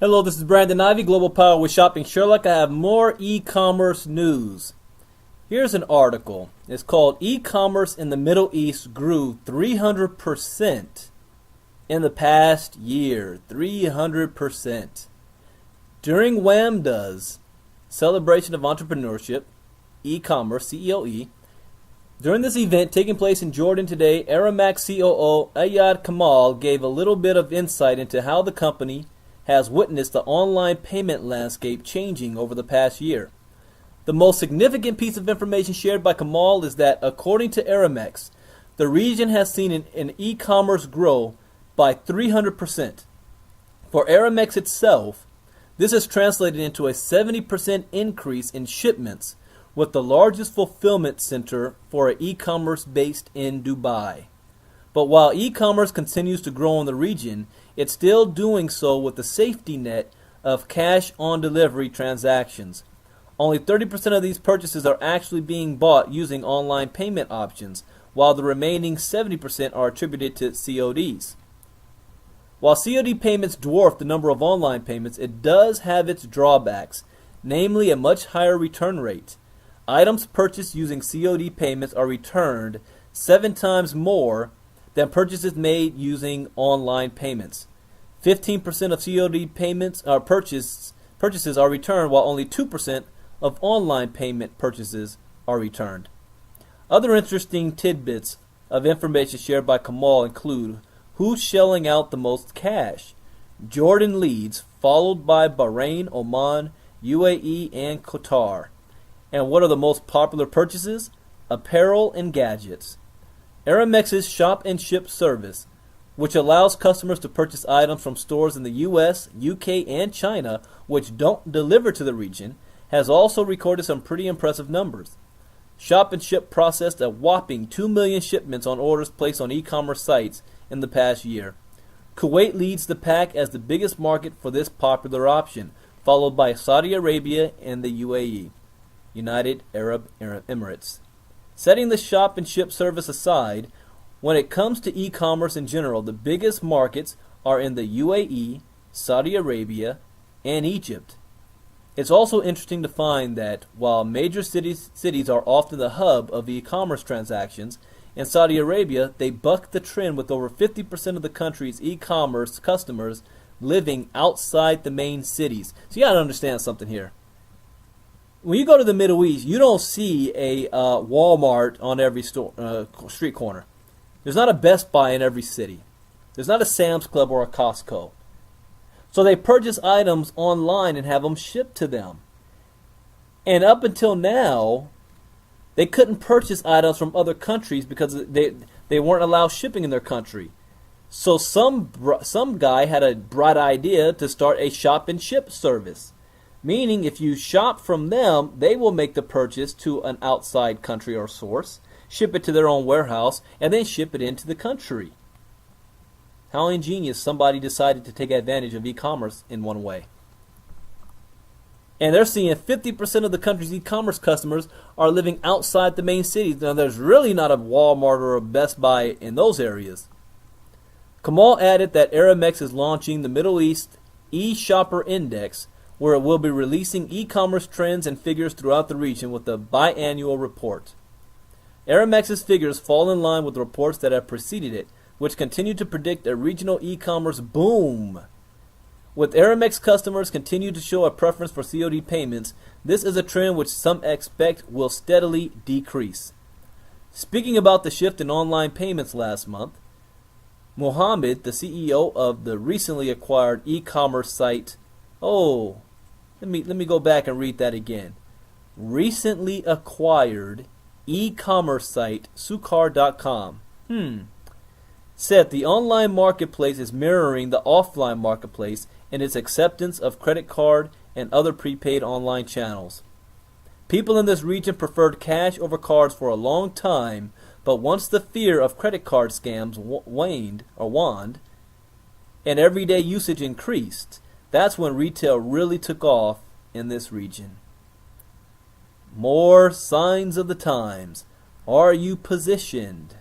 Hello, this is Brandon Ivey, Global Power with Shopping Sherlock. I have more e-commerce news. Here's an article. It's called E-commerce in the Middle East grew 300% in the past year. 300%. During WAMDA's Celebration of Entrepreneurship, e-commerce, CEOE, during this event taking place in Jordan today, Aramex COO Ayad Kamal gave a little bit of insight into how the company has witnessed the online payment landscape changing over the past year. The most significant piece of information shared by Kamal is that, according to Aramex, the region has seen an e-commerce grow by 300%. For Aramex itself, this has translated into a 70% increase in shipments, with the largest fulfillment center for an e-commerce based in Dubai. But while e-commerce continues to grow in the region, it's still doing so with the safety net of cash-on-delivery transactions. Only 30% of these purchases are actually being bought using online payment options, while the remaining 70% are attributed to CODs. While COD payments dwarf the number of online payments, it does have its drawbacks, namely a much higher return rate. Items purchased using COD payments are returned 7 times more than purchases made using online payments. 15% of COD payments purchases are returned, while only 2% of online payment purchases are returned. Other interesting tidbits of information shared by Kamal include who's shelling out the most cash. Jordan leads, followed by Bahrain, Oman, UAE, and Qatar. And what are the most popular purchases? Apparel and gadgets. Aramex's Shop and Ship service, which allows customers to purchase items from stores in the US, UK, and China which don't deliver to the region, has also recorded some pretty impressive numbers. Shop and Ship processed a whopping 2 million shipments on orders placed on e-commerce sites in the past year. Kuwait leads the pack as the biggest market for this popular option, followed by Saudi Arabia and the UAE, United Arab Emirates. Setting the Shop and Ship service aside, when it comes to e-commerce in general, the biggest markets are in the UAE, Saudi Arabia, and Egypt. It's also interesting to find that while major cities are often the hub of e-commerce transactions, in Saudi Arabia they buck the trend with over 50% of the country's e-commerce customers living outside the main cities. So you got to understand something here. When you go to the Middle East, you don't see a Walmart on every street corner. There's not a Best Buy in every city. There's not a Sam's Club or a Costco. So they purchase items online and have them shipped to them. And up until now, they couldn't purchase items from other countries because they weren't allowed shipping in their country. So some guy had a bright idea to start a Shop and Ship service. Meaning if you shop from them, they will make the purchase to an outside country or source, ship it to their own warehouse, and then ship it into the country. How ingenious somebody decided to take advantage of e-commerce in one way. And they're seeing 50% of the country's e-commerce customers are living outside the main cities. Now there's really not a Walmart or a Best Buy in those areas. Kamal added that Aramex is launching the Middle East e-shopper index, where it will be releasing e-commerce trends and figures throughout the region with a biannual report. Aramex's figures fall in line with the reports that have preceded it, which continue to predict a regional e-commerce boom. With Aramex customers continue to show a preference for COD payments, this is a trend which some expect will steadily decrease. Speaking about the shift in online payments last month, Mohammed, the CEO of the recently acquired e-commerce site, let me go back and read that again. Recently acquired e-commerce site Sukar.com said the online marketplace is mirroring the offline marketplace in its acceptance of credit card and other prepaid online channels. People in this region preferred cash over cards for a long time, but once the fear of credit card scams waned and everyday usage increased, that's when retail really took off in this region. More signs of the times. Are you positioned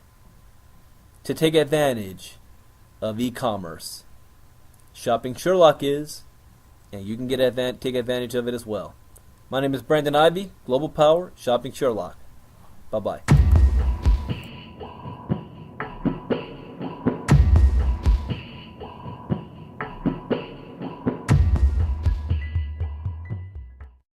to take advantage of e-commerce? Shopping Sherlock is. and you can take advantage of it as well. My name is Brandon Ivey, Global Power, Shopping Sherlock. Bye-bye.